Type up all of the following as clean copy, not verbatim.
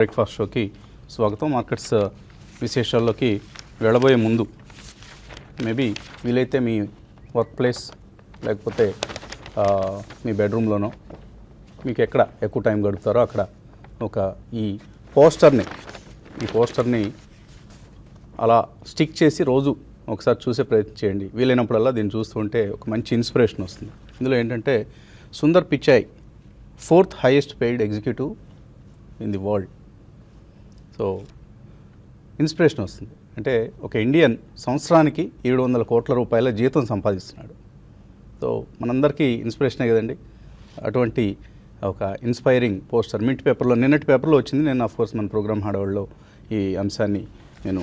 Breakfast షోకి స్వాగతం. Markets విశేషాల్లోకి వెళ్ళబోయే ముందు మేబీ వీలైతే మీ వర్క్ ప్లేస్ లేకపోతే మీ బెడ్రూమ్లోనో మీకు ఎక్కడ ఎక్కువ టైం గడుపుతారో అక్కడ ఈ పోస్టర్ని అలా స్టిక్ చేసి రోజు ఒకసారి చూసే ప్రయత్నం చేయండి. వీలైనప్పుడల్లా దీన్ని చూస్తుంటే ఒక మంచి ఇన్స్పిరేషన్ వస్తుంది. ఇందులో ఏంటంటే Sundar Pichai 4th highest paid executive in the world. So inspiration వస్తుంది. అంటే ఒక ఇండియన్ సంవత్సరానికి 700 కోట్ల రూపాయల జీతం సంపాదిస్తున్నాడు. సో మనందరికీ ఇన్స్పిరేషనే కదండి. అటువంటి ఒక ఇన్స్పైరింగ్ పోస్టర్ నిన్నటి పేపర్లో వచ్చింది. నేను ఆఫ్కోర్స్ మన ప్రోగ్రామ్ హడావుడిలో ఈ అంశాన్ని నేను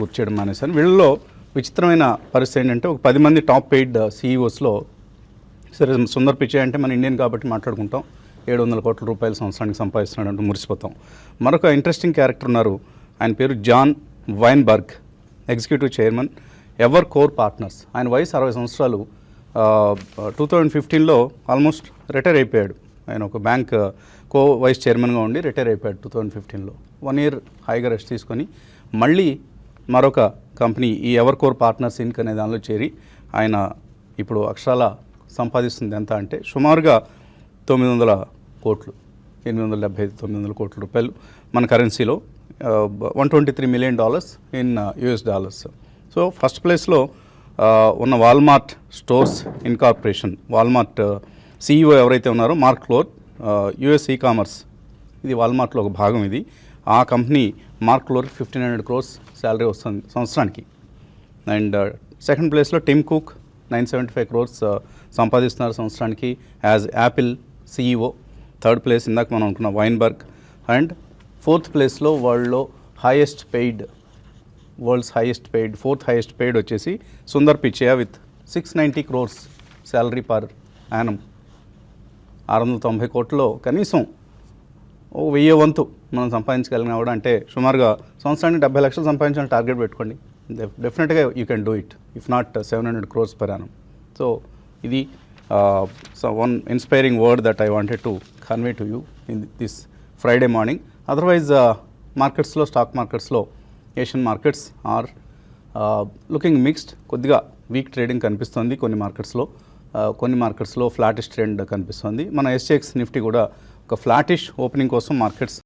గుర్తు చేయడం మానేశాను. వీళ్ళలో విచిత్రమైన పరిస్థితి ఏంటంటే ఒక 10 మంది టాప్ పెయిడ్ CEOస్లో సరే సుందర్ పిచాయ్ అంటే మన ఇండియన్ కాబట్టి మాట్లాడుకుంటాం. 700 కోట్ల రూపాయలు సంవత్సరానికి సంపాదిస్తున్నాడు అంటూ మురిసిపోతాం. మరొక ఇంట్రెస్టింగ్ క్యారెక్టర్ ఉన్నారు. ఆయన పేరు John Weinberg, executive chairman Evercore partners. ఆయన వయసు 60 సంవత్సరాలు. 2015లో ఆల్మోస్ట్ రిటైర్ అయిపోయాడు. ఆయన ఒక బ్యాంక్ వైస్ చైర్మన్గా ఉండి రిటైర్ అయిపోయాడు 2015లో. 1 year హాయిగా రెస్ట్ తీసుకొని మళ్ళీ మరొక కంపెనీ ఈ ఎవర్ కోర్ పార్ట్నర్స్ ఇన్క్ అనే దానిలో చేరి ఆయన ఇప్పుడు అక్షరాల సంపాదిస్తుంది ఎంత అంటే సుమారుగా 900 కోట్లు, 875-900 కోట్ల రూపాయలు మన కరెన్సీలో, $123 million in US dollars. So first ప్లేస్లో ఉన్న Walmart stores incorporation, Walmart CEO ఎవరైతే ఉన్నారో మార్క్ క్లోర్, US e-commerce, ఇది వాల్మార్ట్లో ఒక భాగం. ఇది ఆ కంపెనీ మార్క్ క్లోర్ 1,500 crores శాలరీ వస్తుంది సంవత్సరానికి. అండ్ సెకండ్ ప్లేస్లో టిమ్ కుక్ 975 crores సంపాదిస్తున్నారు సంవత్సరానికి as Apple CEO. Third place ఇందాక మనం అనుకున్న వైన్బర్గ్. అండ్ ఫోర్త్ ప్లేస్లో world's highest paid 4th highest paid వచ్చేసి Sundar Pichai with 690 crores salary per annum. 690 కోట్లలో కనీసం 1000 వంతు మనం సంపాదించగలిగినా కూడా, అంటే సుమారుగా సంవత్సరానికి 70 లక్షలు సంపాదించాలని టార్గెట్ పెట్టుకోండి. డెఫినెట్గా you can do it, if not 700 crores per annum. So ఇది one inspiring word that I wanted to convey to you in this Friday morning. Otherwise, మార్కెట్స్లో, స్టాక్ మార్కెట్స్లో Asian markets are looking mixed. కొద్దిగా weak trading కనిపిస్తుంది కొన్ని మార్కెట్స్లో flattish trend కనిపిస్తుంది. మన SGX Nifty కూడా ఒక ఫ్లాటిష్ ఓపెనింగ్ కోసం మార్కెట్స్